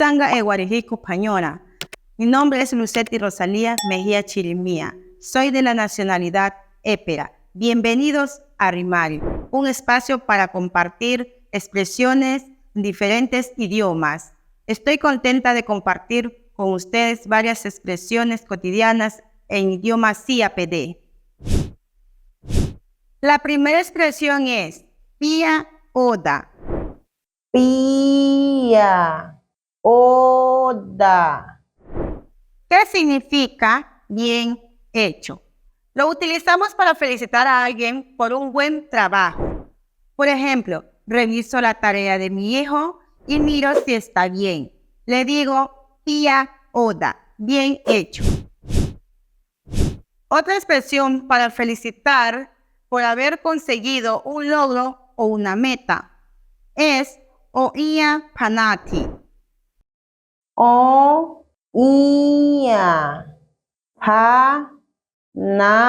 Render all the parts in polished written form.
Sanga Eguarijico Española. Mi nombre es Lucetti Rosalía Mejía Chirimía. Soy de la nacionalidad épera. Bienvenidos a Rimario, un espacio para compartir expresiones en diferentes idiomas. Estoy contenta de compartir con ustedes varias expresiones cotidianas en idioma CAPD. La primera expresión es Pia Oda. Pia Oda. ¿Qué significa bien hecho? Lo utilizamos para felicitar a alguien por un buen trabajo. Por ejemplo, reviso la tarea de mi hijo y miro si está bien. Le digo Pia Oda, bien hecho. Otra expresión para felicitar por haber conseguido un logro o una meta es Oia Panati. Oia Panati.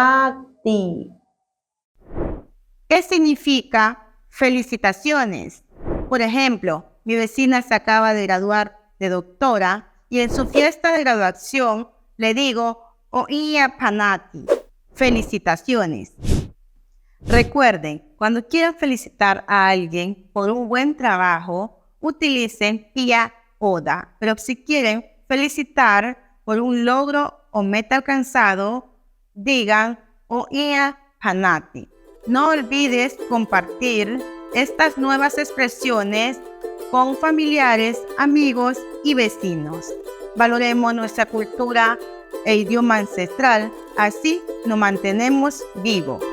¿Qué significa felicitaciones? Por ejemplo, mi vecina se acaba de graduar de doctora y en su fiesta de graduación le digo Oia Panati. Felicitaciones. Recuerden, cuando quieran felicitar a alguien por un buen trabajo, utilicen Pia Oda. Pero si quieren felicitar por un logro o meta alcanzado, digan Oia Panati. No olvides compartir estas nuevas expresiones con familiares, amigos y vecinos. Valoremos nuestra cultura e idioma ancestral, así nos mantenemos vivos.